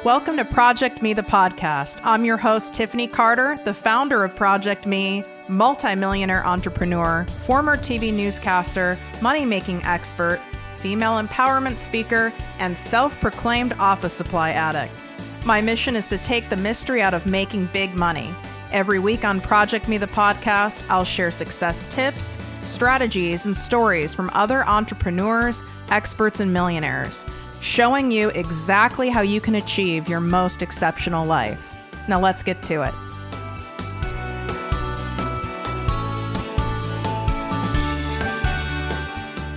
Welcome to ProjectME, the podcast. I'm your host, Tiffany Carter, the founder of ProjectME, multimillionaire entrepreneur, former TV newscaster, money-making expert, female empowerment speaker, and self-proclaimed office supply addict. My mission is to take the mystery out of making big money. Every week on ProjectME, the podcast, I'll share success tips, strategies, and stories from other entrepreneurs, experts, and millionaires, showing you exactly how you can achieve your most exceptional life. Now let's get to it.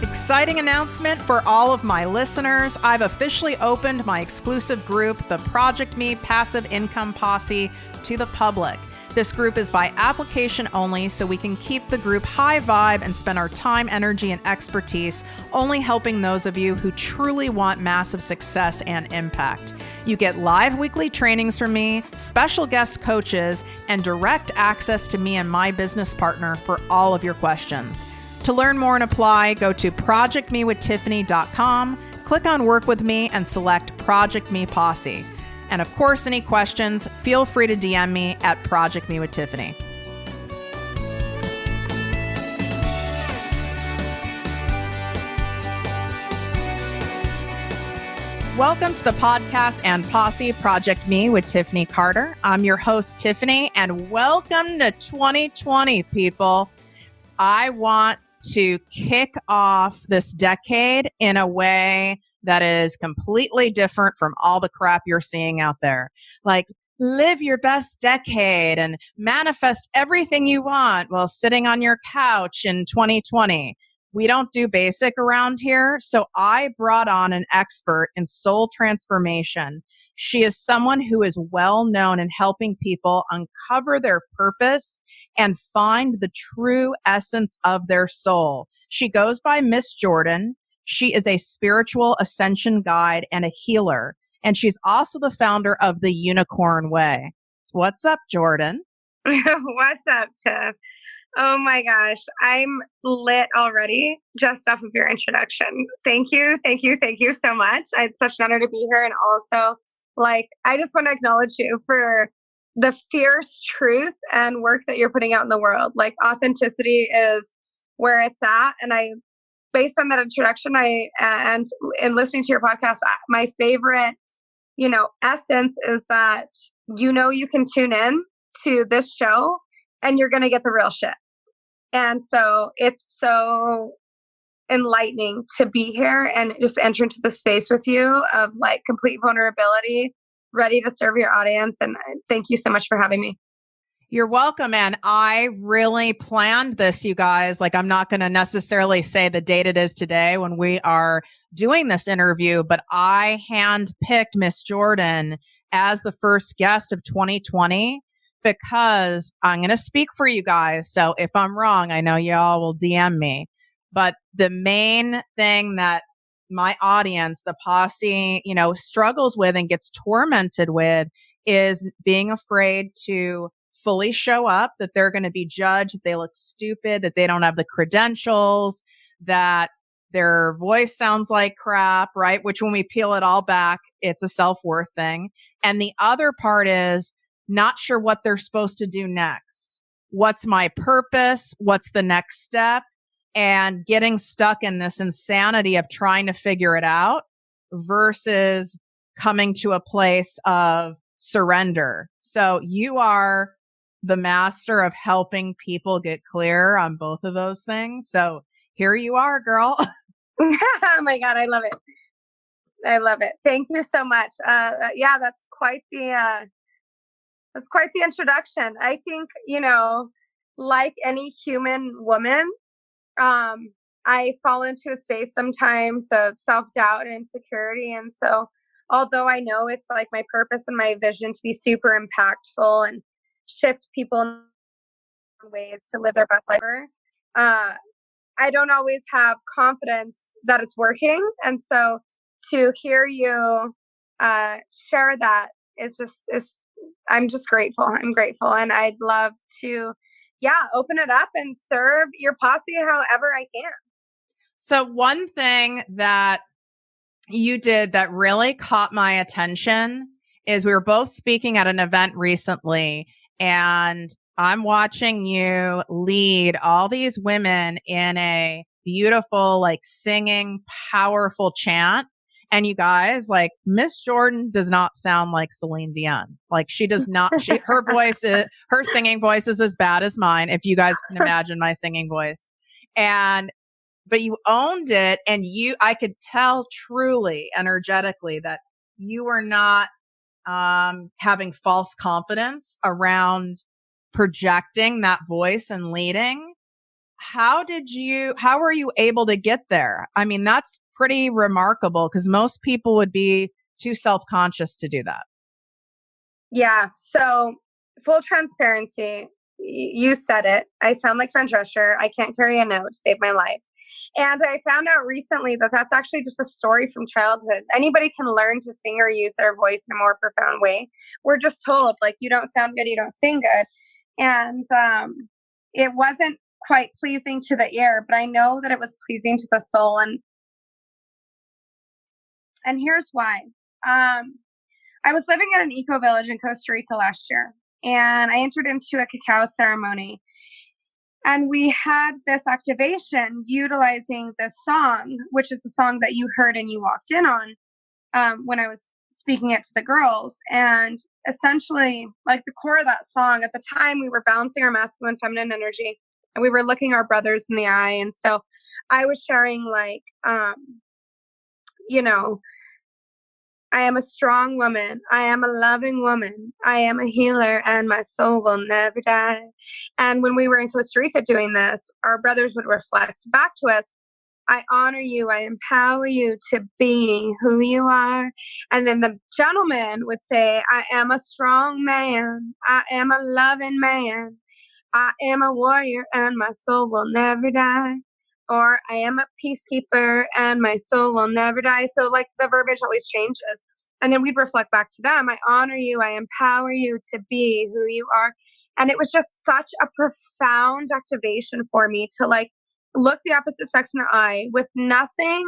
Exciting announcement for all of my listeners. I've officially opened my exclusive group, the ProjectME Passive Income Posse, to the public. This group is by application only, so we can keep the group high vibe and spend our time, energy, and expertise only helping those of you who truly want massive success and impact. You get live weekly trainings from me, special guest coaches, and direct access to me and my business partner for all of your questions. To learn more and apply, go to projectmewithtiffany.com, click on Work With Me, and select ProjectME Posse. And of course, any questions, feel free to DM me at ProjectME with Tiffany. Welcome to the podcast and Posse, ProjectME with Tiffany Carter. I'm your host, Tiffany, and welcome to 2020, people. I want to kick off this decade in a way that is completely different from all the crap you're seeing out there. Like, live your best decade and manifest everything you want while sitting on your couch in 2020. We don't do basic around here, so I brought on an expert in soul transformation. She is someone who is well known in helping people uncover their purpose and find the true essence of their soul. She goes by Miss Jordan. She is a spiritual ascension guide and a healer, and she's also the founder of the Unicorn Way. What's up, Jordan? What's up, Tiff? Oh my gosh, I'm lit already just off of your introduction. Thank you so much. It's such an honor to be here, and also, I just want to acknowledge you for the fierce truth and work that you're putting out in the world. Authenticity is where it's at, and based on that introduction, and in listening to your podcast, my favorite, essence is that, you can tune in to this show and you're going to get the real shit. And so it's so enlightening to be here and just enter into the space with you of complete vulnerability, ready to serve your audience. And thank you so much for having me. You're welcome. And I really planned this, you guys. I'm not going to necessarily say the date it is today when we are doing this interview, but I handpicked Miss Jordan as the first guest of 2020 because I'm going to speak for you guys. So if I'm wrong, I know y'all will DM me. But the main thing that my audience, the posse, struggles with and gets tormented with is being afraid to fully show up, that they're going to be judged, that they look stupid, that they don't have the credentials, that their voice sounds like crap, right? Which when we peel it all back, it's a self-worth thing. And the other part is not sure what they're supposed to do next. What's my purpose? What's the next step? And getting stuck in this insanity of trying to figure it out versus coming to a place of surrender. So you are the master of helping people get clear on both of those things. So here you are, girl. Oh my God, I love it. I love it. Thank you so much. Yeah, that's quite the introduction. I think, like any human woman, I fall into a space sometimes of self-doubt and insecurity. And so although I know it's my purpose and my vision to be super impactful and shift people in ways to live their best life, I don't always have confidence that it's working. And so to hear you share that is I'm just grateful. I'm grateful. And I'd love to, open it up and serve your posse however I can. So one thing that you did that really caught my attention is we were both speaking at an event recently, and I'm watching you lead all these women in a beautiful, like singing, powerful chant. And you guys, like Miss Jordan does not sound like Celine Dion. Like she does not, her voice is, her singing voice is as bad as mine. If you guys can imagine my singing voice. But you owned it, and I could tell truly energetically that you were not having false confidence around projecting that voice and leading. How were you able to get there? I mean, that's pretty remarkable because most people would be too self-conscious to do that. Yeah. So full transparency, you said it. I sound like Fran Drescher. I can't carry a note to save my life. And I found out recently that that's actually just a story from childhood. Anybody can learn to sing or use their voice in a more profound way. We're just told, like, you don't sound good, you don't sing good. And it wasn't quite pleasing to the ear, but I know that it was pleasing to the soul. And here's why. I was living at an eco village in Costa Rica last year, and I entered into a cacao ceremony. And we had this activation utilizing this song, which is the song that you heard and you walked in on when I was speaking it to the girls. And essentially, like the core of that song, at the time, we were balancing our masculine, feminine energy, and we were looking our brothers in the eye. And so I was sharing, like, I am a strong woman. I am a loving woman. I am a healer, and my soul will never die. And when we were in Costa Rica doing this, our brothers would reflect back to us, I honor you. I empower you to be who you are. And then the gentleman would say, I am a strong man. I am a loving man. I am a warrior, and my soul will never die. Or I am a peacekeeper, and my soul will never die. So, like, the verbiage always changes. And then we'd reflect back to them. I honor you. I empower you to be who you are. And it was just such a profound activation for me to, like, look the opposite sex in the eye with nothing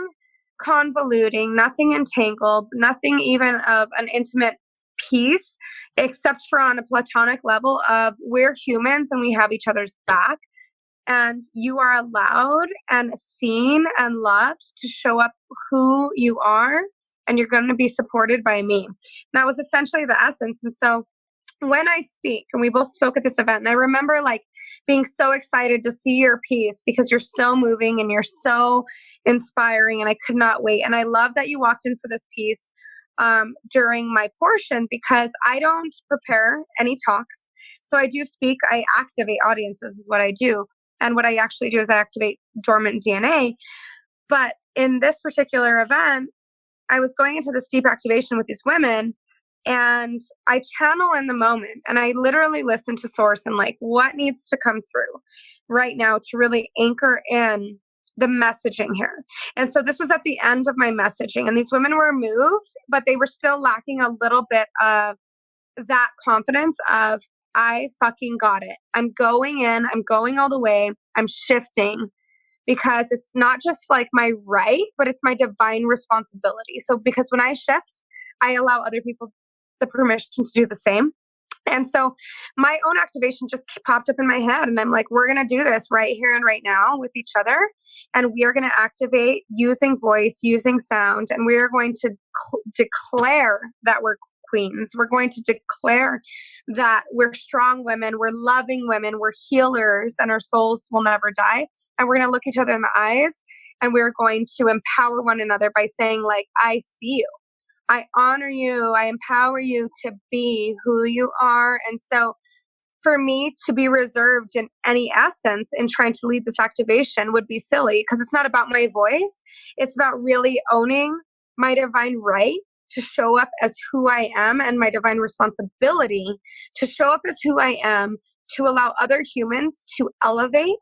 convoluting, nothing entangled, nothing even of an intimate piece, except for on a platonic level of we're humans and we have each other's back. And you are allowed and seen and loved to show up who you are, and you're going to be supported by me. And that was essentially the essence. And so when I speak, and we both spoke at this event, and I remember, like, being so excited to see your piece because you're so moving and you're so inspiring, and I could not wait. And I love that you walked in for this piece during my portion, because I don't prepare any talks. So I do speak, I activate audiences is what I do. And what I actually do is I activate dormant DNA. But in this particular event, I was going into this deep activation with these women, and I channel in the moment, and I literally listen to source and, like, what needs to come through right now to really anchor in the messaging here. And so this was at the end of my messaging, and these women were moved, but they were still lacking a little bit of that confidence of, I fucking got it. I'm going in, I'm going all the way, I'm shifting, because it's not just like my right, but it's my divine responsibility. So because when I shift, I allow other people the permission to do the same. And so my own activation just popped up in my head, and I'm like, we're going to do this right here and right now with each other. And we are going to activate using voice, using sound, and we are going to declare that we're queens. We're going to declare that we're strong women, we're loving women, we're healers, and our souls will never die. And we're going to look each other in the eyes, and we're going to empower one another by saying, like, I see you. I honor you. I empower you to be who you are. And so for me to be reserved in any essence in trying to lead this activation would be silly, because it's not about my voice. It's about really owning my divine right to show up as who I am, and my divine responsibility to show up as who I am, to allow other humans to elevate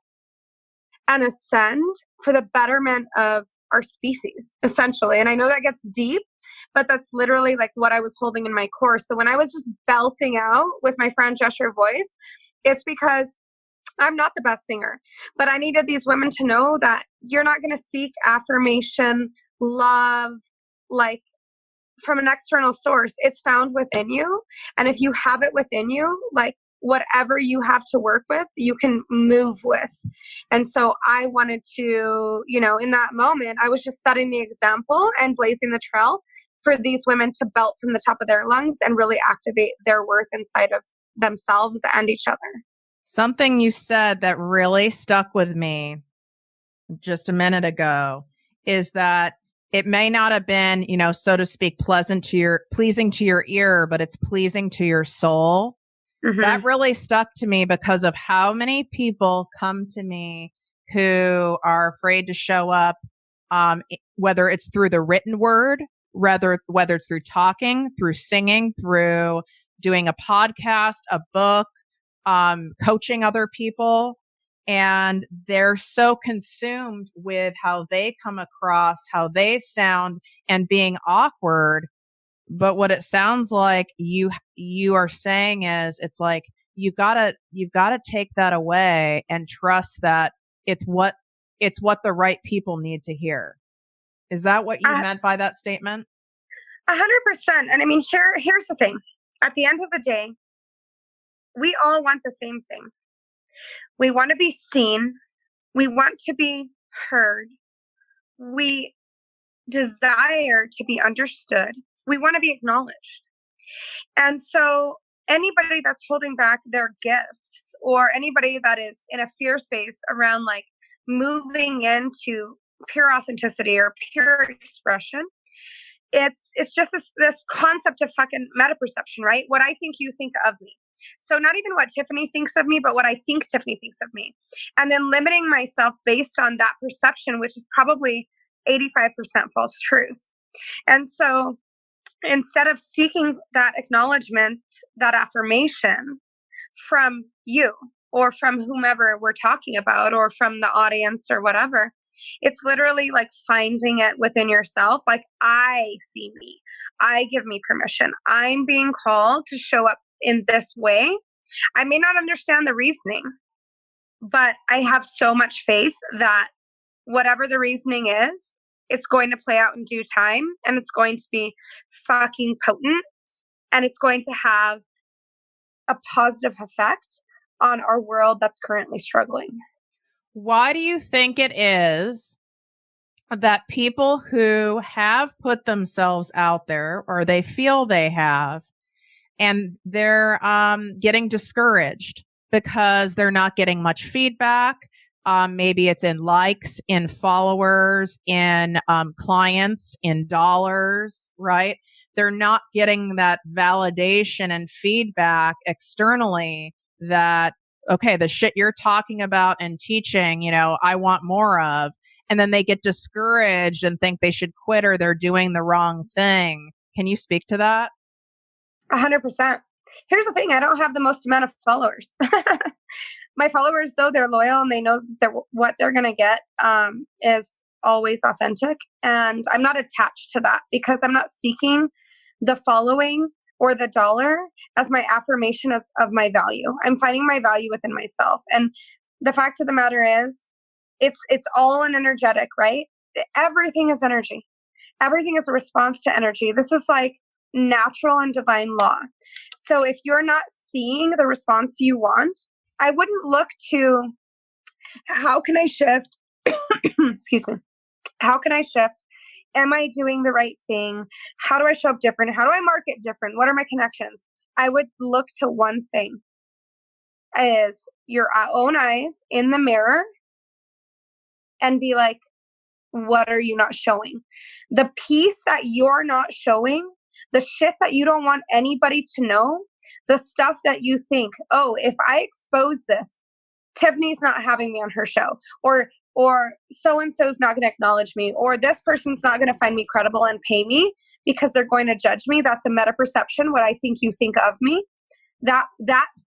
and ascend for the betterment of our species, essentially. And I know that gets deep, but that's literally like what I was holding in my core. So when I was just belting out with my Fran Drescher voice, it's because I'm not the best singer, but I needed these women to know that you're not going to seek affirmation, love, like from an external source. It's found within you. And if you have it within you, like whatever you have to work with, you can move with. And so I wanted to, in that moment, I was just setting the example and blazing the trail for these women to belt from the top of their lungs and really activate their worth inside of themselves and each other. Something you said that really stuck with me just a minute ago is that it may not have been, so to speak, pleasing to your ear, but it's pleasing to your soul. Mm-hmm. That really stuck to me because of how many people come to me who are afraid to show up, whether it's through the written word, whether it's through talking, through singing, through doing a podcast, a book, coaching other people. And they're so consumed with how they come across, how they sound, and being awkward. But what it sounds like you are saying is, it's like you've got to take that away and trust that it's what the right people need to hear. Is that what you meant by that statement? 100%. And I mean, here's the thing. At the end of the day, we all want the same thing. We want to be seen. We want to be heard. We desire to be understood. We want to be acknowledged. And so anybody that's holding back their gifts, or anybody that is in a fear space around like moving into pure authenticity or pure expression, it's just this concept of fucking meta perception, right? What I think you think of me. So not even what Tiffany thinks of me, but what I think Tiffany thinks of me. And then limiting myself based on that perception, which is probably 85% false truth. And so instead of seeking that acknowledgement, that affirmation from you or from whomever we're talking about or from the audience or whatever, it's literally like finding it within yourself. Like, I see me. I give me permission. I'm being called to show up in this way. I may not understand the reasoning, but I have so much faith that whatever the reasoning is, it's going to play out in due time, and it's going to be fucking potent, and it's going to have a positive effect on our world that's currently struggling. Why do you think it is that people who have put themselves out there, or they feel they have, and they're getting discouraged because they're not getting much feedback? Maybe it's in likes, in followers, in clients, in dollars, right? They're not getting that validation and feedback externally that, okay, the shit you're talking about and teaching, I want more of. And then they get discouraged and think they should quit or they're doing the wrong thing. Can you speak to that? 100%. Here's the thing. I don't have the most amount of followers. My followers, though, they're loyal and they know that what they're going to get is always authentic. And I'm not attached to that because I'm not seeking the following or the dollar as my affirmation of my value. I'm finding my value within myself. And the fact of the matter is, it's all an energetic, right? Everything is energy. Everything is a response to energy. This is like natural and divine law. So if you're not seeing the response you want, I wouldn't look to how can I shift? Excuse me. How can I shift? Am I doing the right thing? How do I show up different? How do I market different? What are my connections? I would look to one thing, is your own eyes in the mirror and be like, what are you not showing? The piece that you're not showing, the shit that you don't want anybody to know, the stuff that you think, oh, if I expose this, Tiffany's not having me on her show, or so-and-so's not going to acknowledge me, or this person's not going to find me credible and pay me because they're going to judge me. That's a meta perception, what I think you think of me. That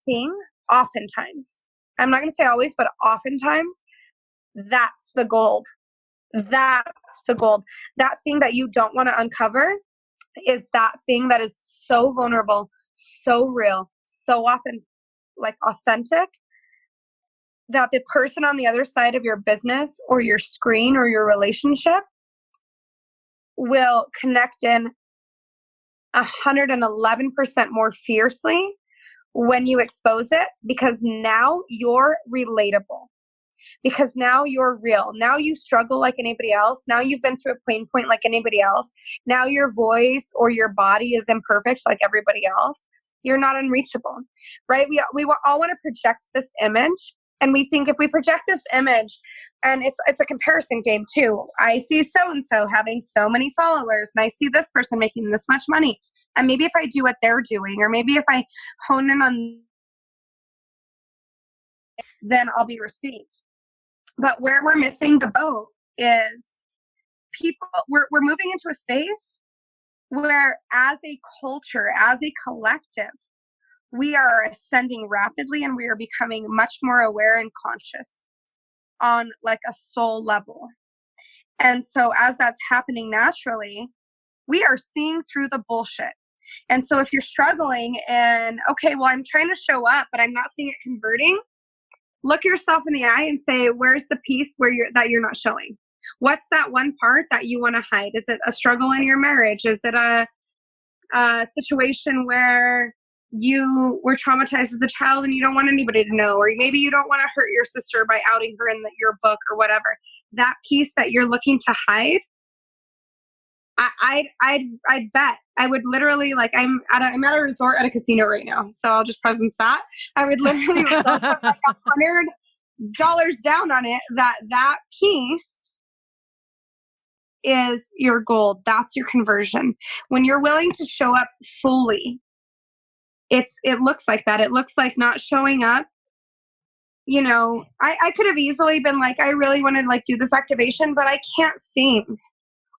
thing, oftentimes, I'm not going to say always, but oftentimes, that's the gold. That's the gold. That thing that you don't want to uncover is that thing that is so vulnerable, so real, so often like authentic, that the person on the other side of your business or your screen or your relationship will connect in 111% more fiercely when you expose it, because now you're relatable, because now you're real. Now you struggle like anybody else. Now you've been through a pain point like anybody else. Now your voice or your body is imperfect like everybody else. You're not unreachable, right? We all want to project this image. And we think if we project this image, and it's a comparison game too. I see so-and-so having so many followers, and I see this person making this much money. And maybe if I do what they're doing, or maybe if I hone in on, then I'll be received. But where we're missing the boat is we're moving into a space where, as a culture, as a collective, we are ascending rapidly, and we are becoming much more aware and conscious on like a soul level. And so as that's happening naturally, we are seeing through the bullshit. And so if you're struggling and, okay, well, I'm trying to show up, but I'm not seeing it converting, look yourself in the eye and say, where's the piece that you're not showing? What's that one part that you want to hide? Is it a struggle in your marriage? Is it a situation where you were traumatized as a child and you don't want anybody to know? Or maybe you don't want to hurt your sister by outing her in your book or whatever. That piece that you're looking to hide, I'd bet I would literally, like, I'm at a resort at a casino right now, so I'll just presence that. I would literally put like $100 down on it that piece is your gold. That's your conversion. When you're willing to show up fully, it looks like that. It looks like not showing up. You know, I could have easily been like, I really want to like do this activation, but I can't sing.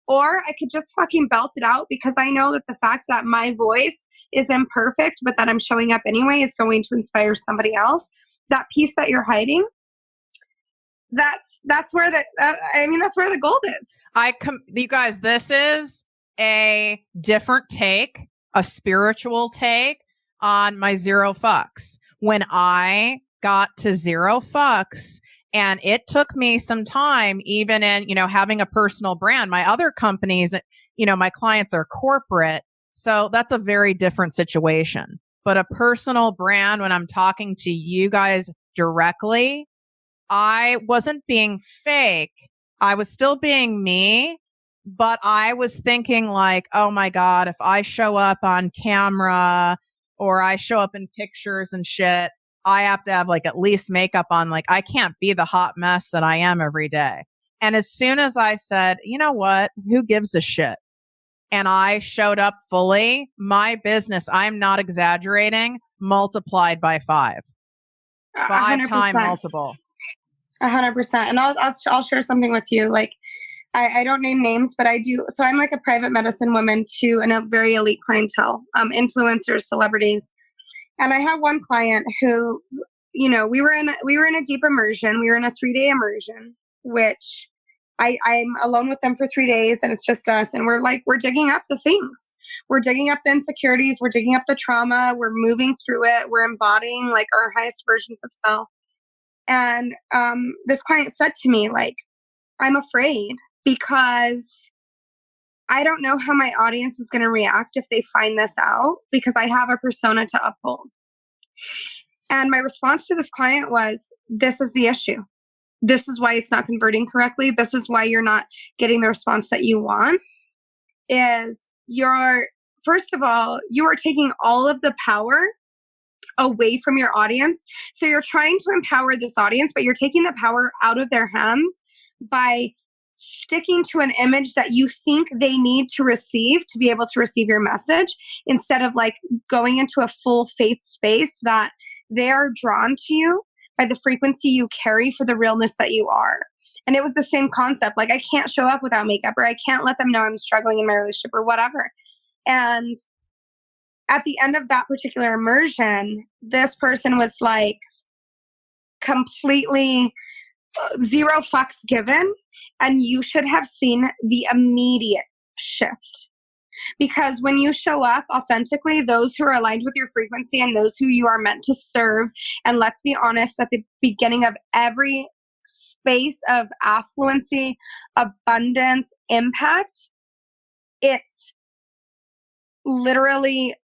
Or I could just fucking belt it out, because I know that the fact that my voice is imperfect, but that I'm showing up anyway, is going to inspire somebody else. That piece that you're hiding, that's where that's where the gold is. You guys, this is a different take, a spiritual take on my zero fucks. When I got to zero fucks, and it took me some time, even in, having a personal brand. My other companies, my clients are corporate. So that's a very different situation. But a personal brand, when I'm talking to you guys directly, I wasn't being fake. I was still being me, but I was thinking like, oh my God, if I show up on camera or I show up in pictures and shit, I have to have like at least makeup on. Like, I can't be the hot mess that I am every day. And as soon as I said, you know what, who gives a shit? And I showed up fully, my business, I'm not exaggerating, multiplied by 5. 5 times multiple. 100%. And I'll share something with you. Like, I don't name names, but I do. So I'm like a private medicine woman to a very elite clientele, influencers, celebrities. And I have one client who, we were in a deep immersion. We were in a 3-day immersion, which I'm alone with them for 3 days, and it's just us. And we're digging up the things. We're digging up the insecurities. We're digging up the trauma. We're moving through it. We're embodying like our highest versions of self. And this client said to me, like, I'm afraid because I don't know how my audience is going to react if they find this out, because I have a persona to uphold. And my response to this client was, this is the issue. This is why it's not converting correctly. This is why you're not getting the response that you want. First of all, you are taking all of the power away from your audience. So you're trying to empower this audience, but you're taking the power out of their hands by sticking to an image that you think they need to receive to be able to receive your message, instead of like going into a full faith space that they are drawn to you by the frequency you carry for the realness that you are. And it was the same concept. Like, I can't show up without makeup, or I can't let them know I'm struggling in my relationship or whatever. And at the end of that particular immersion, this person was like completely zero fucks given. And you should have seen the immediate shift. Because when you show up authentically, those who are aligned with your frequency and those who you are meant to serve, and let's be honest, at the beginning of every space of affluency, abundance, impact, it's literally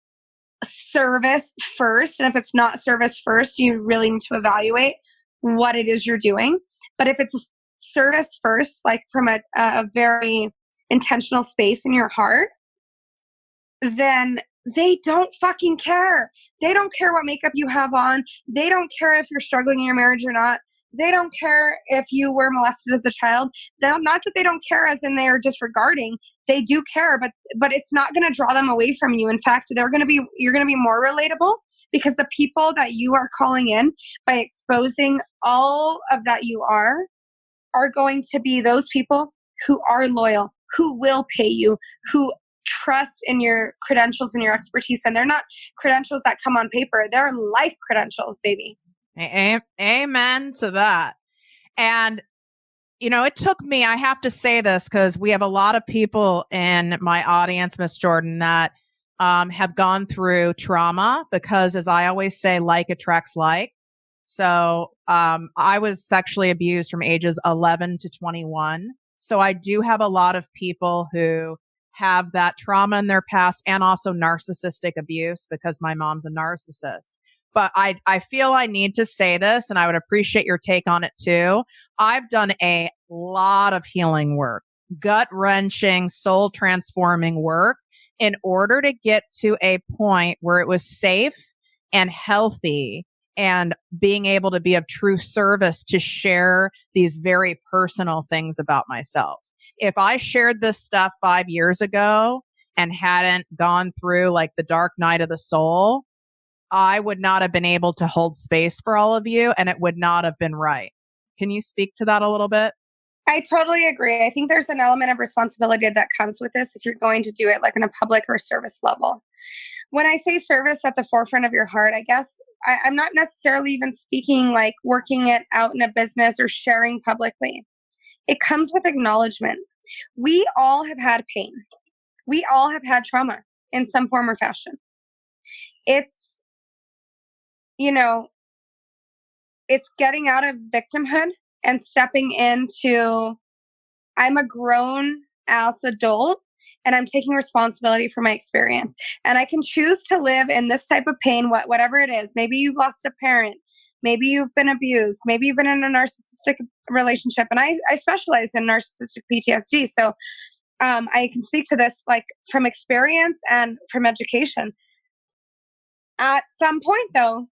service first. And if it's not service first, you really need to evaluate what it is you're doing. But if it's service first, like from a very intentional space in your heart, then they don't fucking care. They don't care what makeup you have on. They don't care if you're struggling in your marriage or not. They don't care if you were molested as a child. Not that they don't care as in they are disregarding. They do care, but it's not going to draw them away from you. In fact, you're going to be more relatable, because the people that you are calling in by exposing all of that you are going to be those people who are loyal, who will pay you, who trust in your credentials and your expertise. And they're not credentials that come on paper. They're life credentials, baby. Amen to that. And, it took me, I have to say this because we have a lot of people in my audience, Miss Jordan, that have gone through trauma, because as I always say, like attracts like. So I was sexually abused from ages 11 to 21. So I do have a lot of people who have that trauma in their past, and also narcissistic abuse, because my mom's a narcissist. But I feel I need to say this, and I would appreciate your take on it too. I've done a lot of healing work, gut-wrenching, soul-transforming work, in order to get to a point where it was safe and healthy and being able to be of true service to share these very personal things about myself. If I shared this stuff 5 years ago and hadn't gone through like the dark night of the soul, I would not have been able to hold space for all of you, and it would not have been right. Can you speak to that a little bit? I totally agree. I think there's an element of responsibility that comes with this if you're going to do it like on a public or service level. When I say service at the forefront of your heart, I guess I'm not necessarily even speaking like working it out in a business or sharing publicly. It comes with acknowledgement. We all have had pain. We all have had trauma in some form or fashion. It's, it's getting out of victimhood and stepping into, I'm a grown ass adult and I'm taking responsibility for my experience. And I can choose to live in this type of pain, whatever it is. Maybe you've lost a parent. Maybe you've been abused. Maybe you've been in a narcissistic relationship. And I specialize in narcissistic PTSD. So I can speak to this like from experience and from education. At some point, though,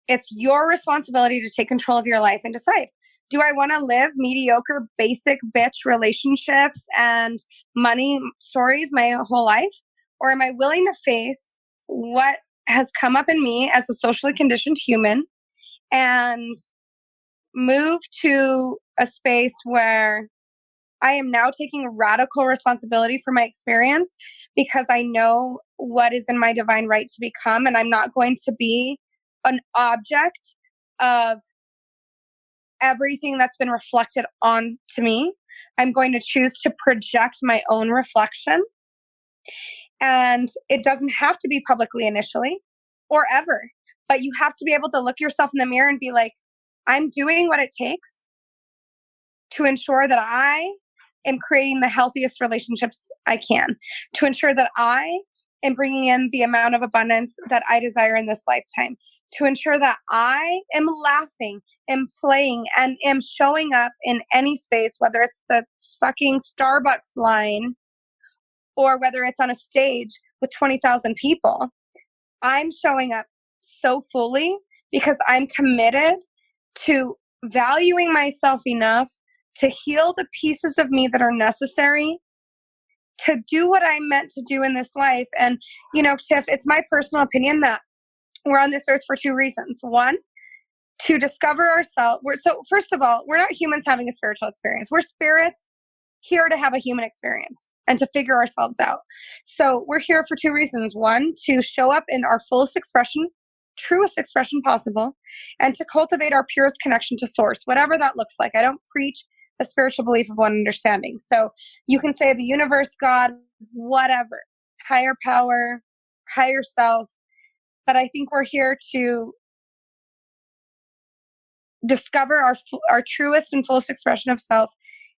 it's your responsibility to take control of your life and decide, do I want to live mediocre, basic bitch relationships and money stories my whole life? Or am I willing to face what has come up in me as a socially conditioned human and move to a space where I am now taking radical responsibility for my experience, because I know what is in my divine right to become, and I'm not going to be an object of everything that's been reflected on to me. I'm going to choose to project my own reflection. And it doesn't have to be publicly initially or ever, but you have to be able to look yourself in the mirror and be like, I'm doing what it takes to ensure that I am creating the healthiest relationships I can, to ensure that I am bringing in the amount of abundance that I desire in this lifetime, to ensure that I am laughing and playing and am showing up in any space, whether it's the fucking Starbucks line or whether it's on a stage with 20,000 people. I'm showing up so fully because I'm committed to valuing myself enough to heal the pieces of me that are necessary to do what I'm meant to do in this life. And, Tiff, it's my personal opinion that we're on this earth for two reasons. One, to discover ourselves. So first of all, we're not humans having a spiritual experience. We're spirits here to have a human experience and to figure ourselves out. So we're here for two reasons. One, to show up in our fullest expression, truest expression possible, and to cultivate our purest connection to source, whatever that looks like. I don't preach a spiritual belief of one understanding. So you can say the universe, God, whatever, higher power, higher self. But I think we're here to discover our truest and fullest expression of self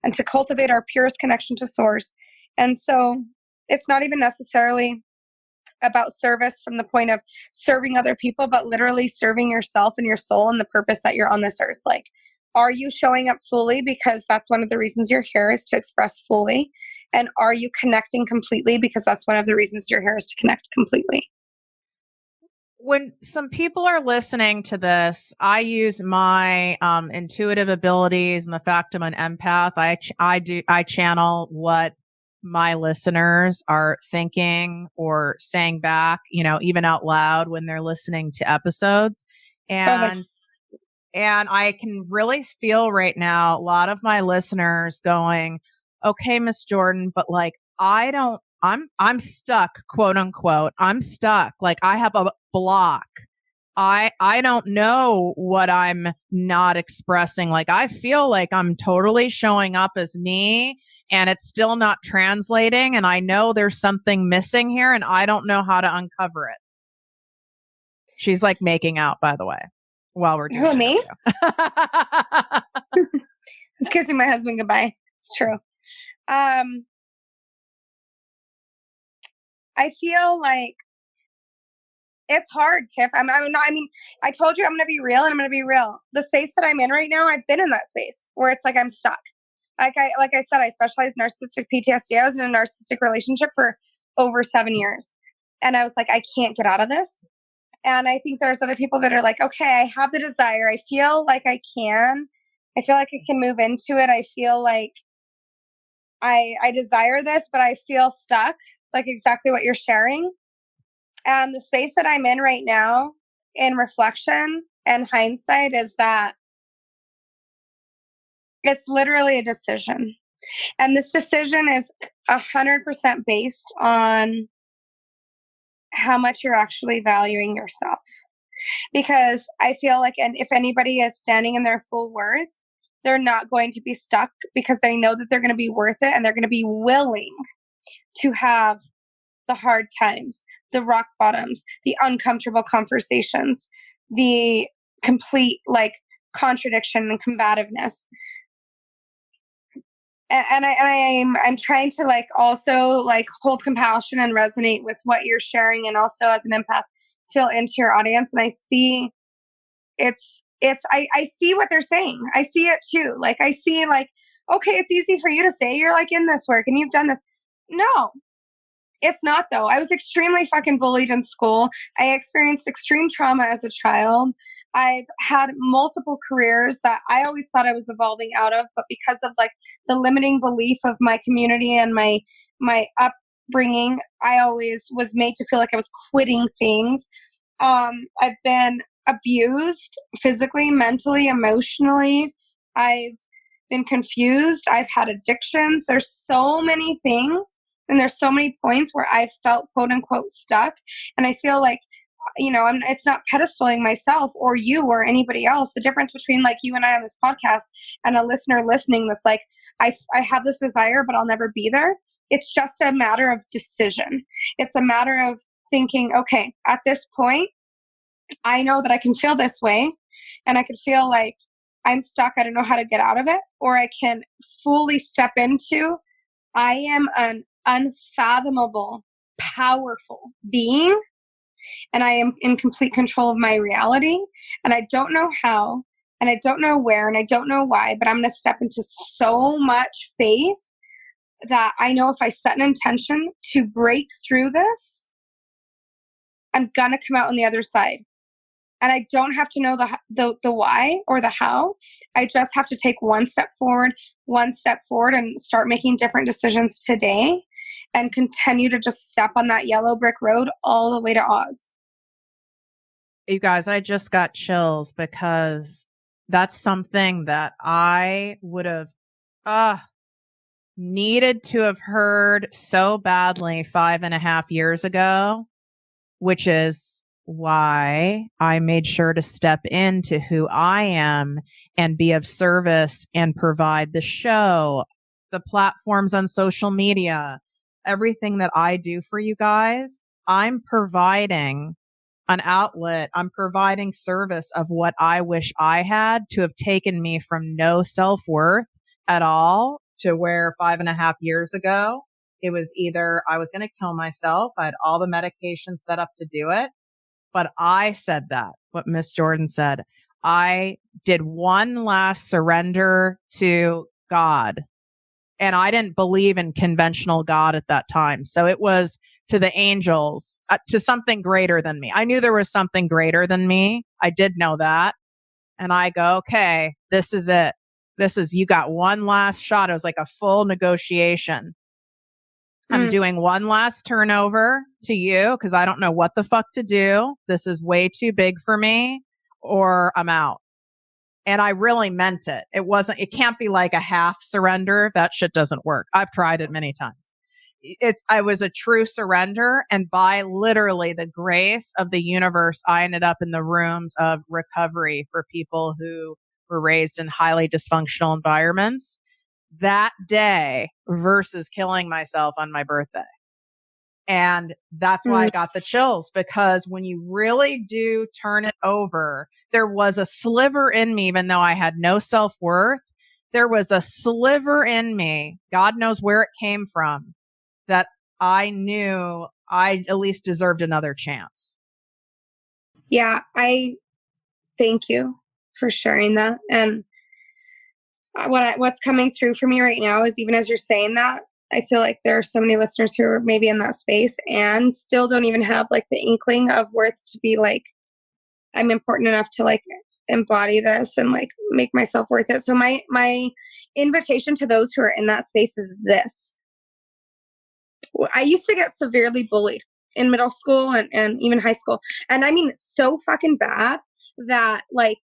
and to cultivate our purest connection to source. And so it's not even necessarily about service from the point of serving other people, but literally serving yourself and your soul and the purpose that you're on this earth. Like, are you showing up fully? Because that's one of the reasons you're here, is to express fully. And are you connecting completely? Because that's one of the reasons you're here, is to connect completely. When some people are listening to this, I use my intuitive abilities and the fact I'm an empath. I channel what my listeners are thinking or saying back, even out loud when they're listening to episodes. And I can really feel right now a lot of my listeners going, okay, Miss Jordan, but like, I'm stuck, quote unquote. I'm stuck. Like, I have a block. I don't know what I'm not expressing. Like, I feel like I'm totally showing up as me and it's still not translating. And I know there's something missing here and I don't know how to uncover it. She's like making out, by the way, while we're doing Who, me? I was kissing my husband goodbye. It's true. I feel like it's hard, Tiff. I told you I'm going to be real, and I'm going to be real. The space that I'm in right now, I've been in that space where it's like I'm stuck. Like I said, I specialize in narcissistic PTSD. I was in a narcissistic relationship for over 7 years. And I was like, I can't get out of this. And I think there's other people that are like, okay, I have the desire. I feel like I can. I feel like I can move into it. I feel like I desire this, but I feel stuck, like exactly what you're sharing. And the space that I'm in right now in reflection and hindsight is that it's literally a decision. And this decision is 100% based on how much you're actually valuing yourself. Because I feel like, and if anybody is standing in their full worth, they're not going to be stuck because they know that they're going to be worth it and they're going to be willing to have the hard times, the rock bottoms, the uncomfortable conversations, the complete like contradiction and combativeness. And I'm trying to like also like hold compassion and resonate with what you're sharing, and also as an empath feel into your audience. And I see I see what they're saying. I see it too. Like I see like, okay, it's easy for you to say, you're like in this work and you've done this. No, it's not though. I was extremely fucking bullied in school. I experienced extreme trauma as a child. I've had multiple careers that I always thought I was evolving out of, but because of like the limiting belief of my community and my upbringing, I always was made to feel like I was quitting things. I've been abused physically, mentally, emotionally. I've been confused. I've had addictions. There's so many things. And there's so many points where I've felt quote unquote stuck. And I feel like, it's not pedestaling myself or you or anybody else. The difference between like you and I on this podcast and a listener listening that's like, I have this desire, but I'll never be there. It's just a matter of decision. It's a matter of thinking, okay, at this point, I know that I can feel this way and I can feel like I'm stuck. I don't know how to get out of it. Or I can fully step into, I am an unfathomable, powerful being, and I am in complete control of my reality. And I don't know how, and I don't know where, and I don't know why, but I'm going to step into so much faith that I know if I set an intention to break through this, I'm going to come out on the other side. And I don't have to know the why or the how. I just have to take one step forward, and start making different decisions today and continue to just step on that yellow brick road all the way to Oz. You guys, I just got chills because that's something that I would have needed to have heard so badly 5.5 years ago, which is why I made sure to step into who I am and be of service and provide the show, the platforms on social media, everything that I do for you guys. I'm providing an outlet. I'm providing service of what I wish I had to have taken me from no self-worth at all to where 5.5 years ago it was either I was going to kill myself. I had all the medication set up to do it. But I said that, what Miss Jordan said. I did one last surrender to God. And I didn't believe in conventional God at that time. So it was to the angels, to something greater than me. I knew there was something greater than me. I did know that. And I go, okay, this is it. You got one last shot. It was like a full negotiation. I'm doing one last turnover to you because I don't know what the fuck to do. This is way too big for me, or I'm out. And I really meant it. It can't be like a half surrender. That shit doesn't work. I've tried it many times. I was a true surrender. And by literally the grace of the universe, I ended up in the rooms of recovery for people who were raised in highly dysfunctional environments that day versus killing myself on my birthday. And that's why I got the chills, because when you really do turn it over, there was a sliver in me, even though I had no self-worth, there was a sliver in me, God knows where it came from, that I knew I at least deserved another chance. Yeah, I thank you for sharing that. And what's coming through for me right now is, even as you're saying that, I feel like there are so many listeners who are maybe in that space and still don't even have like the inkling of worth to be like, I'm important enough to like embody this and like make myself worth it. So my invitation to those who are in that space is this. I used to get severely bullied in middle school and even high school. And I mean, so fucking bad that like,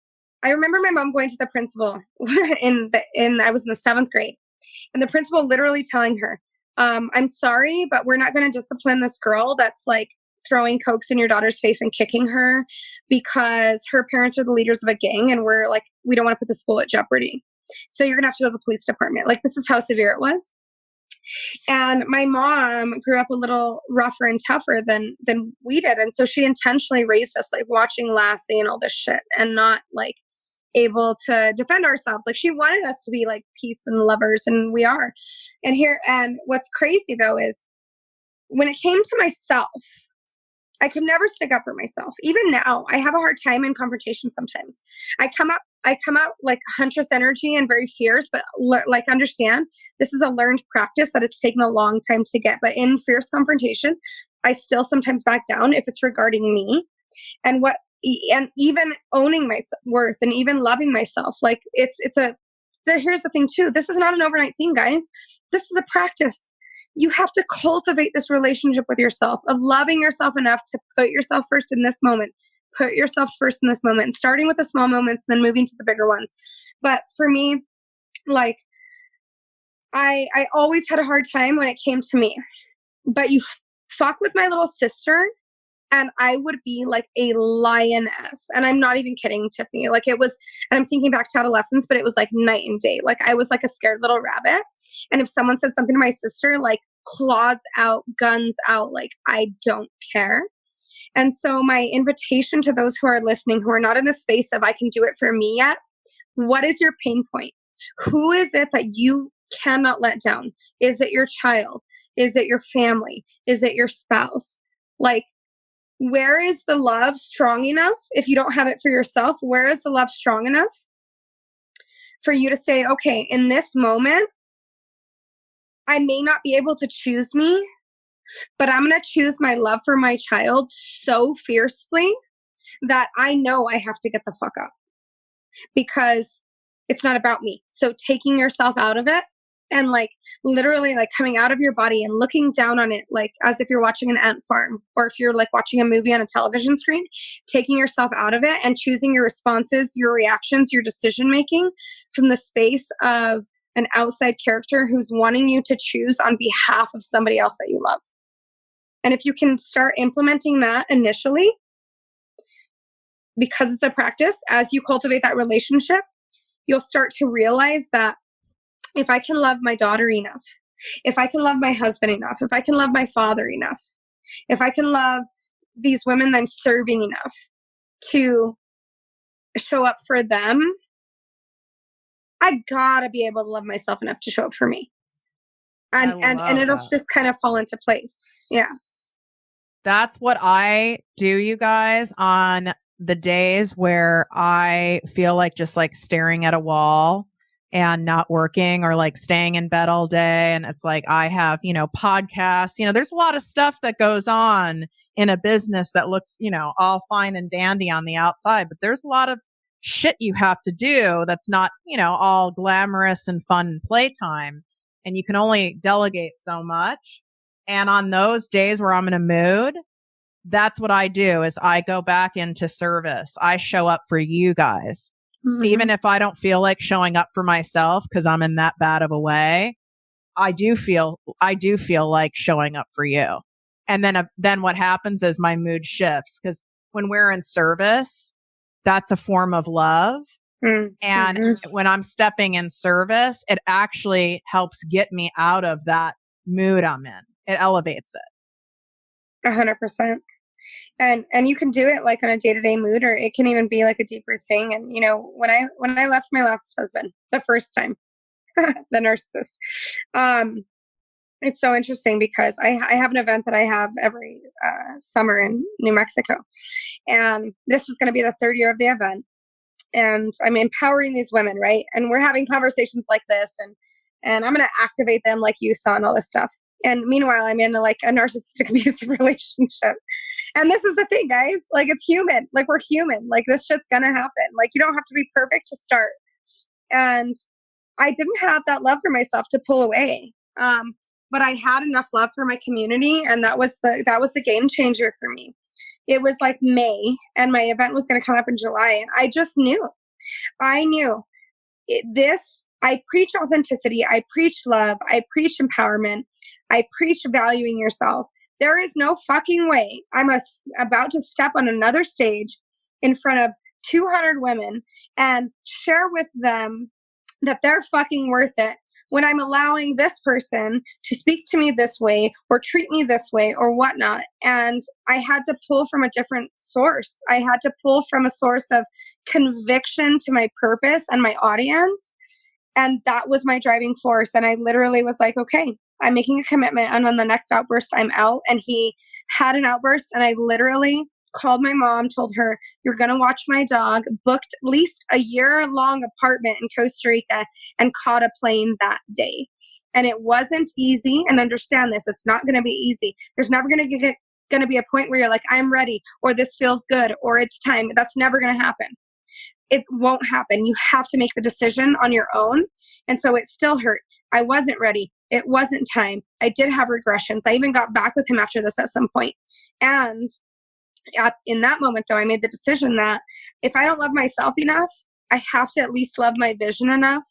I remember my mom going to the principal I was in the 7th grade, and the principal literally telling her, I'm sorry, but we're not going to discipline this girl that's like throwing cokes in your daughter's face and kicking her because her parents are the leaders of a gang, and we're like, we don't want to put the school at jeopardy. So you're going to have to go to the police department. Like, this is how severe it was. And my mom grew up a little rougher and tougher than we did. And so she intentionally raised us like watching Lassie and all this shit, and not like able to defend ourselves. Like, she wanted us to be like peace and lovers, and we are. And what's crazy though is, when it came to myself, I could never stick up for myself. Even now, I have a hard time in confrontation sometimes. I come out like huntress energy and very fierce, but like, understand this is a learned practice that it's taken a long time to get. But in fierce confrontation, I still sometimes back down if it's regarding me and even owning my worth and even loving myself. Like, here's the thing too. This is not an overnight thing, guys. This is a practice. You have to cultivate this relationship with yourself of loving yourself enough to put yourself first in this moment. Put yourself first in this moment, starting with the small moments and then moving to the bigger ones. But for me, like, I always had a hard time when it came to me. But you fuck with my little sister, and I would be like a lioness. And I'm not even kidding, Tiffany. Like, it was, and I'm thinking back to adolescence, but it was like night and day. Like, I was like a scared little rabbit. And if someone said something to my sister, like claws out, guns out, like, I don't care. And so my invitation to those who are listening, who are not in the space of I can do it for me yet, what is your pain point? Who is it that you cannot let down? Is it your child? Is it your family? Is it your spouse? Like, where is the love strong enough? If you don't have it for yourself, where is the love strong enough for you to say, okay, in this moment, I may not be able to choose me, but I'm going to choose my love for my child so fiercely that I know I have to get the fuck up, because it's not about me. So taking yourself out of it and like literally like coming out of your body and looking down on it, like as if you're watching an ant farm, or if you're like watching a movie on a television screen, taking yourself out of it and choosing your responses, your reactions, your decision making from the space of an outside character who's wanting you to choose on behalf of somebody else that you love. And if you can start implementing that initially, because it's a practice, as you cultivate that relationship, you'll start to realize that if I can love my daughter enough, if I can love my husband enough, if I can love my father enough, if I can love these women I'm serving enough to show up for them, I gotta be able to love myself enough to show up for me. I And love it'll that. just kind of fall into place. Yeah. That's what I do, you guys, on the days where I feel like just like staring at a wall and not working, or like staying in bed all day. And it's like, I have, podcasts, there's a lot of stuff that goes on in a business that looks, all fine and dandy on the outside, but there's a lot of shit you have to do that's not, all glamorous and fun and playtime. And you can only delegate so much. And on those days where I'm in a mood, that's what I do is I go back into service. I show up for you guys. Mm-hmm. Even if I don't feel like showing up for myself because I'm in that bad of a way, I do feel like showing up for you. And then what happens is my mood shifts, because when we're in service, that's a form of love. Mm-hmm. And when I'm stepping in service, it actually helps get me out of that mood I'm in. It elevates it. 100%. And you can do it like on a day-to-day mood, or it can even be like a deeper thing. And when I left my last husband the first time, the narcissist, it's so interesting because I have an event that I have every summer in New Mexico, and this was going to be the third year of the event. And I'm empowering these women, right? And we're having conversations like this, and I'm going to activate them like you saw and all this stuff. And meanwhile, I'm in like a narcissistic abusive relationship. And this is the thing, guys. Like, it's human. Like, we're human. Like, this shit's going to happen. Like, you don't have to be perfect to start. And I didn't have that love for myself to pull away. But I had enough love for my community. And that was the game changer for me. It was like May, and my event was going to come up in July. And I just knew. I knew I preach authenticity. I preach love. I preach empowerment. I preach valuing yourself. There is no fucking way I'm about to step on another stage in front of 200 women and share with them that they're fucking worth it when I'm allowing this person to speak to me this way or treat me this way or whatnot. And I had to pull from a different source. I had to pull from a source of conviction to my purpose and my audience. And that was my driving force. And I literally was like, okay, I'm making a commitment. And on the next outburst, I'm out. And he had an outburst. And I literally called my mom, told her, you're going to watch my dog, booked at least a year-long apartment in Costa Rica, and caught a plane that day. And it wasn't easy. And understand this, it's not going to be easy. There's never going to be a point where you're like, I'm ready, or this feels good, or it's time. That's never going to happen. It won't happen. You have to make the decision on your own. And so it still hurt. I wasn't ready. It wasn't time. I did have regressions. I even got back with him after this at some point. And in that moment, though, I made the decision that if I don't love myself enough, I have to at least love my vision enough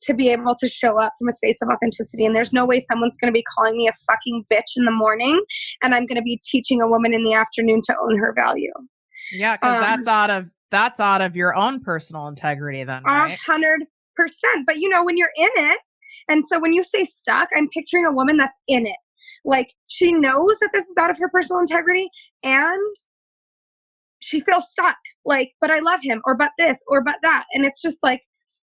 to be able to show up from a space of authenticity. And there's no way someone's going to be calling me a fucking bitch in the morning, and I'm going to be teaching a woman in the afternoon to own her value. Yeah, because that's out of your own personal integrity then, right? 100%. But when you're in it, and so when you say stuck, I'm picturing a woman that's in it. Like, she knows that this is out of her personal integrity, and she feels stuck. Like, but I love him, or but this, or but that. And it's just like,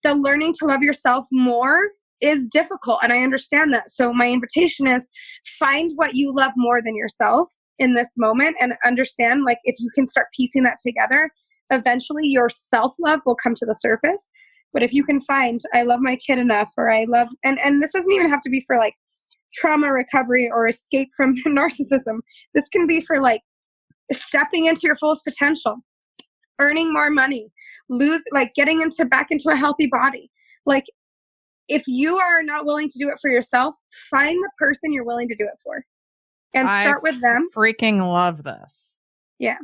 the learning to love yourself more is difficult. And I understand that. So my invitation is, find what you love more than yourself in this moment, and understand, like, if you can start piecing that together, eventually your self-love will come to the surface. But if you can find, I love my kid enough, or I love, and this doesn't even have to be for like trauma recovery or escape from narcissism. This can be for like stepping into your fullest potential, earning more money, getting back into a healthy body. Like, if you are not willing to do it for yourself, find the person you're willing to do it for, and start with them. Freaking love this. Yeah.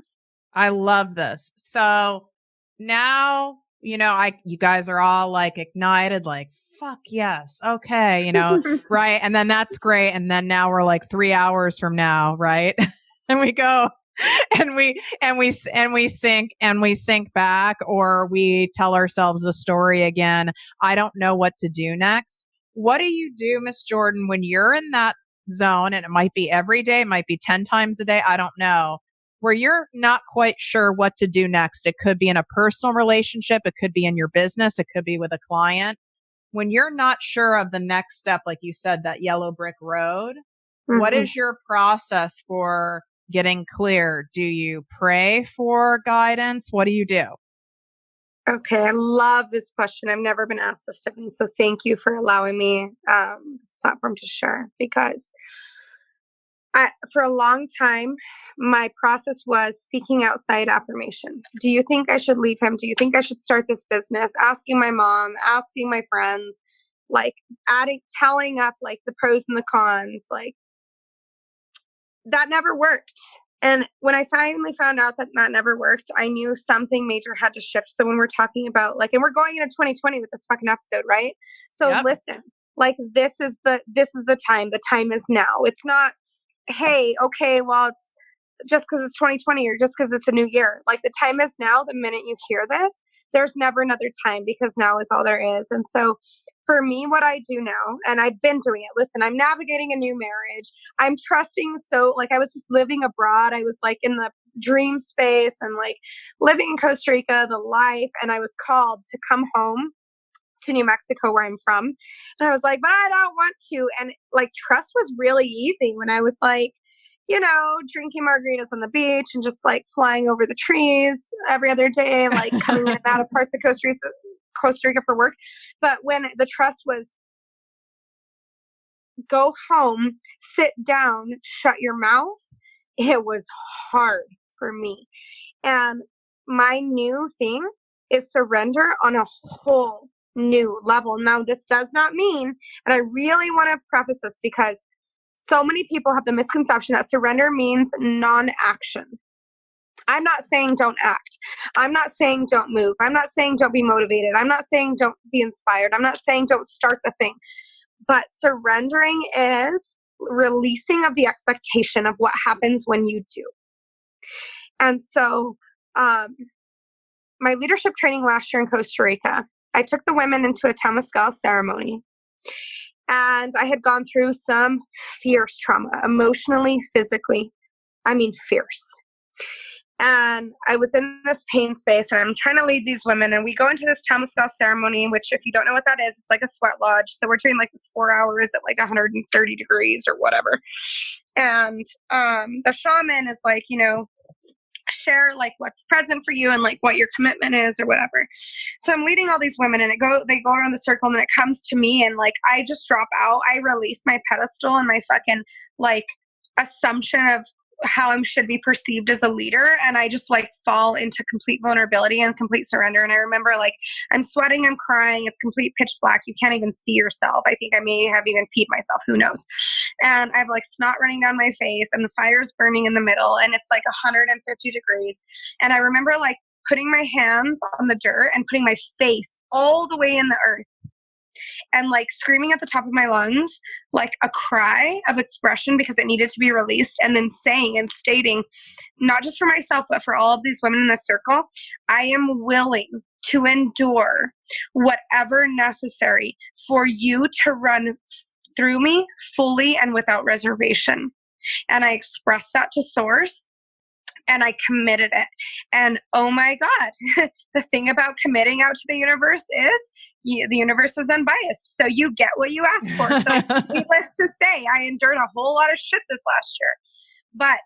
I love this. So now, you guys are all like ignited, like, fuck yes. Okay. Right. And then that's great. And then now we're like 3 hours from now. Right. And we go and we sync back, or we tell ourselves the story again. I don't know what to do next. What do you do, Miss Jordan, when you're in that zone? And it might be every day, it might be 10 times a day. I don't know, where you're not quite sure what to do next. It could be in a personal relationship. It could be in your business. It could be with a client. when you're not sure of the next step, like you said, that yellow brick road, what Mm-hmm. is your process for getting clear? Do you pray for guidance? What do you do? Okay, I love this question. I've never been asked this, Tiffany. So thank you for allowing me this platform to share, because for a long time, my process was seeking outside affirmation. Do you think I should leave him? Do you think I should start this business? Asking my mom, asking my friends, like tallying up like the pros and the cons, like that never worked. And when I finally found out that that never worked, I knew something major had to shift. So when we're talking about like, and we're going into 2020 with this fucking episode, right? So Yep. listen, like this is the time. The time is now. It's not, hey, okay, well, it's just because it's 2020 or just because it's a new year. Like the time is now. The minute you hear this, there's never another time, because now is all there is. And so for me, what I do now, and I've been doing it, listen, I'm navigating a new marriage. I'm trusting. So like I was just living abroad. I was like in the dream space and like living in Costa Rica, the life. And I was called to come home to New Mexico, where I'm from. And I was like, but I don't want to. And like trust was really easy when I was like, drinking margaritas on the beach and just like flying over the trees every other day, like coming in and out of parts of Costa Rica for work. But when the trust was go home, sit down, shut your mouth, it was hard for me. And my new thing is surrender on a whole new level. Now, this does not mean, and I really want to preface this because so many people have the misconception that surrender means non-action. I'm not saying don't act. I'm not saying don't move. I'm not saying don't be motivated. I'm not saying don't be inspired. I'm not saying don't start the thing. But surrendering is releasing of the expectation of what happens when you do. And so my leadership training last year in Costa Rica, I took the women into a Temazcal ceremony. And I had gone through some fierce trauma, emotionally, physically. I mean, fierce. And I was in this pain space, and I'm trying to lead these women. And we go into this Temazcal ceremony, which, if you don't know what that is, it's like a sweat lodge. So we're doing like this 4 hours at like 130 degrees or whatever. And the shaman is like, share like what's present for you and like what your commitment is or whatever. So I'm leading all these women, and they go around the circle, and then it comes to me, and like I just drop out. I release my pedestal and my fucking like assumption of how I should be perceived as a leader, and I just like fall into complete vulnerability and complete surrender. And I remember like I'm sweating, I'm crying, it's complete pitch black, you can't even see yourself. I think I may have even peed myself, who knows. And I have like snot running down my face, and the fire's burning in the middle, and it's like 150 degrees. And I remember like putting my hands on the dirt and putting my face all the way in the earth, and like screaming at the top of my lungs, like a cry of expression because it needed to be released, and then saying and stating, not just for myself, but for all of these women in this circle, I am willing to endure whatever necessary for you to run through me fully and without reservation. And I expressed that to Source, and I committed it. And oh my God, the thing about committing out to the universe is the universe is unbiased. So you get what you asked for. So needless to say, I endured a whole lot of shit this last year. But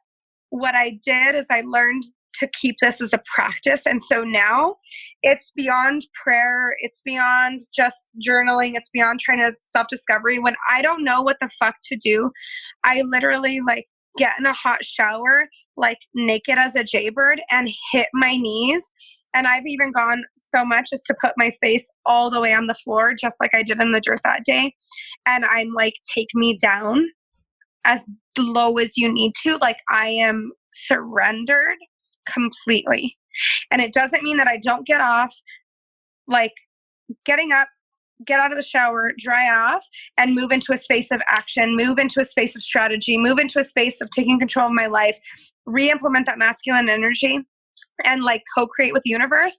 what I did is I learned to keep this as a practice. And so now it's beyond prayer. It's beyond just journaling. It's beyond trying to self-discovery. When I don't know what the fuck to do, I literally like get in a hot shower, like naked as a jaybird, and hit my knees. And I've even gone so much as to put my face all the way on the floor, just like I did in the dirt that day. And I'm like, take me down as low as you need to. Like I am surrendered completely. And it doesn't mean that I don't get off, like getting up, get out of the shower, dry off, and move into a space of action, move into a space of strategy, move into a space of taking control of my life, re-implement that masculine energy, and like co-create with the universe.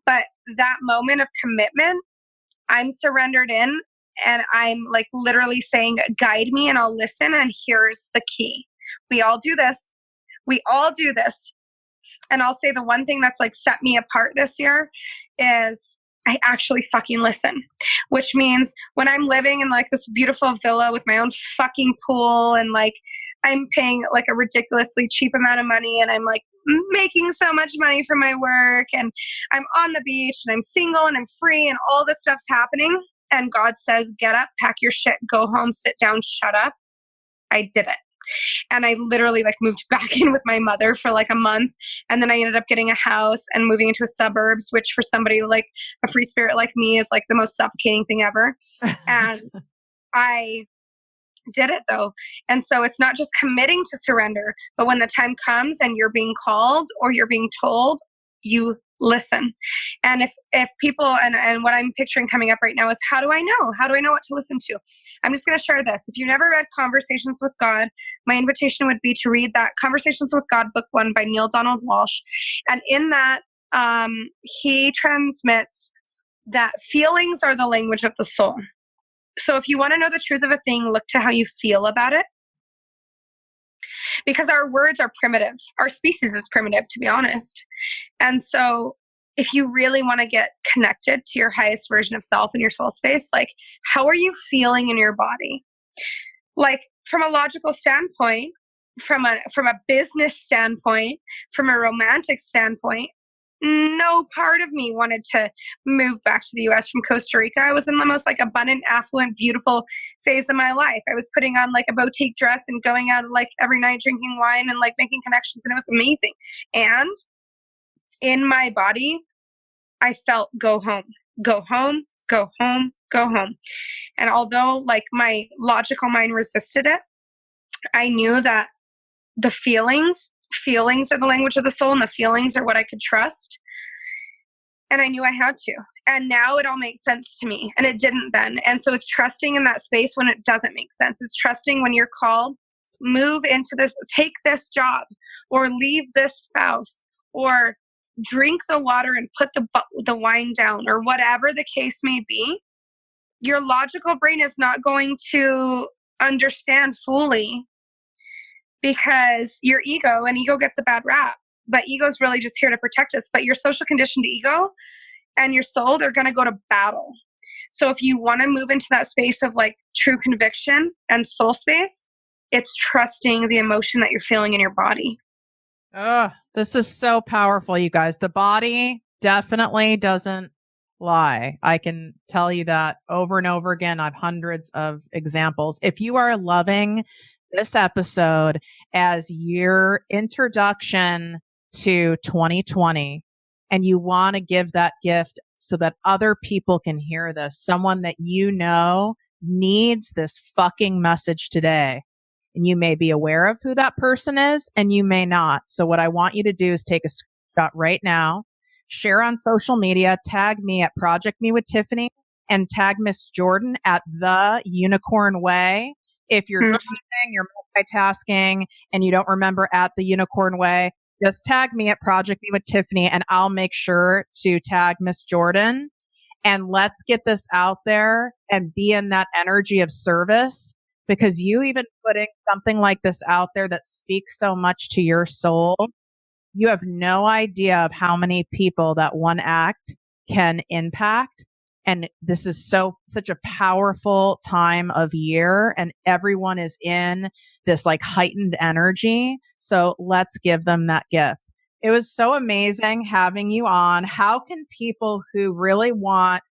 But that moment of commitment, I'm surrendered in, and I'm like literally saying, guide me and I'll listen. And here's the key. We all do this. We all do this. And I'll say the one thing that's like set me apart this year is I actually fucking listen, which means when I'm living in like this beautiful villa with my own fucking pool and like I'm paying like a ridiculously cheap amount of money and I'm like making so much money from my work and I'm on the beach and I'm single and I'm free and all this stuff's happening. And God says, get up, pack your shit, go home, sit down, shut up. I did it. And I literally like moved back in with my mother for like a month. And then I ended up getting a house and moving into a suburbs, which for somebody like a free spirit like me is like the most suffocating thing ever. And I did it though. And so it's not just committing to surrender, but when the time comes and you're being called or you're being told, you listen. And if people, and what I'm picturing coming up right now is how do I know? How do I know what to listen to? I'm just going to share this. If you never read Conversations with God, my invitation would be to read that Conversations with God, book 1 by Neil Donald Walsh. And in that, he transmits that feelings are the language of the soul. So if you want to know the truth of a thing, look to how you feel about it. Because our words are primitive. Our species is primitive, to be honest. And so if you really want to get connected to your highest version of self in your soul space, like how are you feeling in your body? Like from a logical standpoint, from a business standpoint, from a romantic standpoint, no part of me wanted to move back to the US from Costa Rica. I was in the most like abundant, affluent, beautiful phase of my life. I was putting on like a boutique dress and going out like every night drinking wine and like making connections, and it was amazing. And in my body, I felt go home, go home, go home, go home. And although like my logical mind resisted it, I knew that the feelings are the language of the soul, and the feelings are what I could trust. And I knew I had to. And now it all makes sense to me. And it didn't then. And so it's trusting in that space when it doesn't make sense. It's trusting when you're called, move into this, take this job, or leave this spouse, or drink the water and put the wine down, or whatever the case may be. Your logical brain is not going to understand fully, because your ego gets a bad rap, but ego is really just here to protect us. But your social conditioned ego and your soul, they're going to go to battle. So if you want to move into that space of like true conviction and soul space, it's trusting the emotion that you're feeling in your body. Oh, this is so powerful, you guys. The body definitely doesn't lie. I can tell you that over and over again. I have hundreds of examples. If you are loving this episode as your introduction to 2020 and you want to give that gift so that other people can hear this, someone that you know needs this fucking message today. And you may be aware of who that person is and you may not. So what I want you to do is take a screenshot right now, share on social media, tag me at ProjectME with Tiffany, and tag Miss Jordan at The Unicorn Way. If you're driving, you're multitasking, and you don't remember at The Unicorn Way, just tag me at ProjectME with Tiffany, and I'll make sure to tag Miss Jordan. And let's get this out there and be in that energy of service, because you even putting something like this out there that speaks so much to your soul, you have no idea of how many people that one act can impact. And this is such a powerful time of year, and everyone is in this like heightened energy. So let's give them that gift. It was so amazing having you on. How can people who really want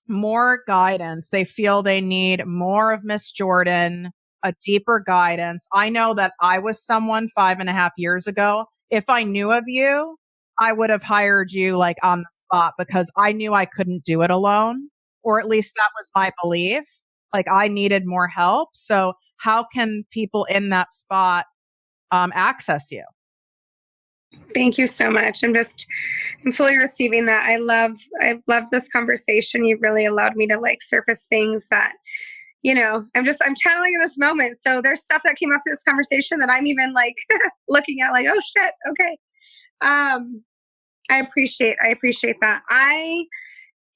more guidance, they feel they need more of Miss Jordan, a deeper guidance? I know that I was someone 5.5 years ago. If I knew of you, I would have hired you like on the spot, because I knew I couldn't do it alone, or at least that was my belief. Like I needed more help. So how can people in that spot access you? Thank you so much. I'm fully receiving that. I love this conversation. You've really allowed me to like surface things that, I'm channeling in this moment. So there's stuff that came after this conversation that I'm even like looking at like, oh shit. Okay. I appreciate that. I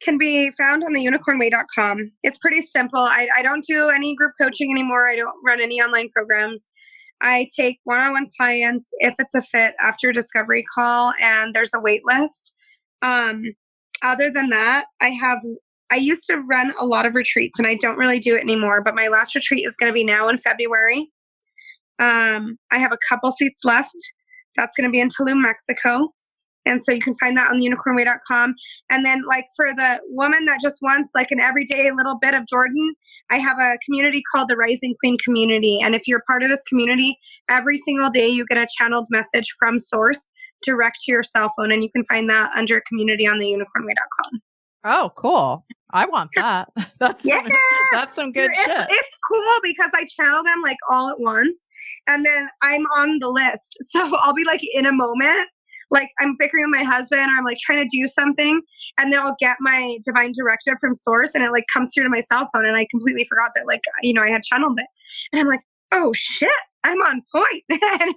can be found on theunicornway.com. It's pretty simple. I don't do any group coaching anymore. I don't run any online programs. I take one-on-one clients if it's a fit after a discovery call and there's a wait list. other than that, I used to run a lot of retreats and I don't really do it anymore, but my last retreat is going to be now in February. I have a couple seats left. That's going to be in Tulum, Mexico. And so you can find that on theunicornway.com. And then like for the woman that just wants like an everyday little bit of Jordan, I have a community called the Rising Queen Community. And if you're part of this community, every single day you get a channeled message from source direct to your cell phone. And you can find that under community on theunicornway.com. Oh, cool. I want that. That's some good shit. It's cool because I channel them like all at once. And then I'm on the list. So I'll be like in a moment, like I'm bickering with my husband or I'm like trying to do something. And then I'll get my divine directive from source and it like comes through to my cell phone. And I completely forgot that like, I had channeled it. And I'm like, oh shit, I'm on point.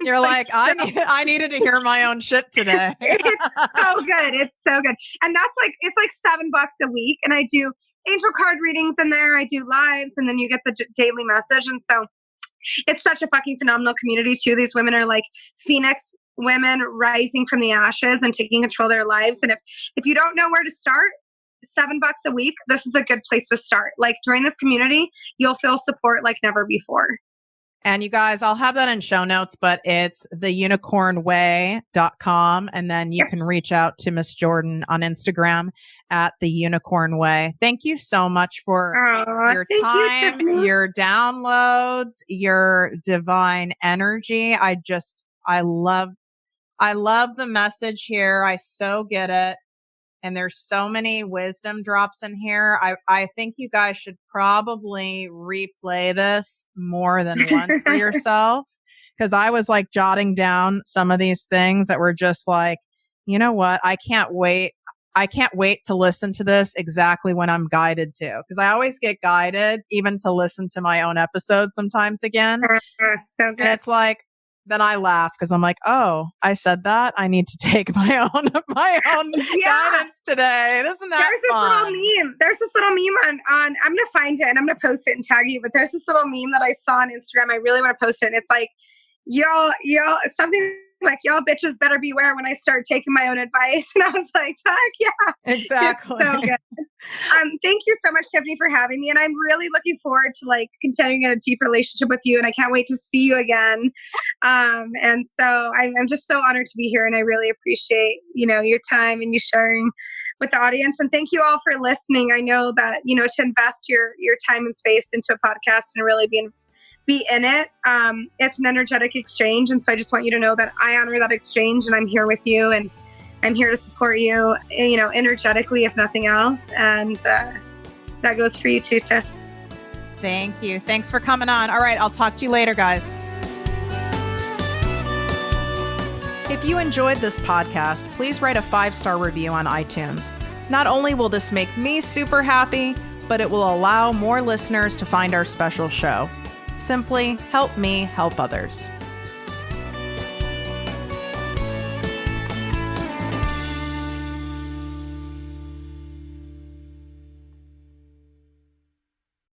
You're like I needed to hear my own shit today. It's so good. It's so good. And that's like, it's like $7 a week. And I do angel card readings in there. I do lives and then you get the daily message. And so it's such a fucking phenomenal community too. These women are like Phoenix women rising from the ashes and taking control of their lives. And if you don't know where to start, $7 a week, this is a good place to start. Like join this community, you'll feel support like never before. And you guys, I'll have that in show notes, but it's theunicornway.com. And then you can reach out to Miss Jordan on Instagram at theunicornway. Thank you so much for your time, your downloads, your divine energy. I love the message here. I so get it. And there's so many wisdom drops in here. I think you guys should probably replay this more than once for yourself. Because I was like jotting down some of these things that were just like, you know what? I can't wait to listen to this exactly when I'm guided to. Because I always get guided even to listen to my own episodes sometimes again. So good. And it's like, then I laugh because I'm like, oh, I said that. I need to take my own guidance today. Isn't that fun? There's this little meme on I'm going to find it and I'm going to post it and tag you. But there's this little meme that I saw on Instagram. I really want to post it. And it's like, y'all, something like y'all bitches better beware when I start taking my own advice. And I was like, fuck yeah. Exactly. It's so good. Thank you so much, Tiffany, for having me. And I'm really looking forward to like continuing a deep relationship with you. And I can't wait to see you again. And so I'm just so honored to be here. And I really appreciate, your time and you sharing with the audience. And thank you all for listening. I know that, to invest your time and space into a podcast and really be in it. It's an energetic exchange. And so I just want you to know that I honor that exchange and I'm here with you and I'm here to support you, energetically, if nothing else. And that goes for you too, Tiff. Thank you. Thanks for coming on. All right. I'll talk to you later, guys. If you enjoyed this podcast, please write a 5-star review on iTunes. Not only will this make me super happy, but it will allow more listeners to find our special show. Simply help me help others.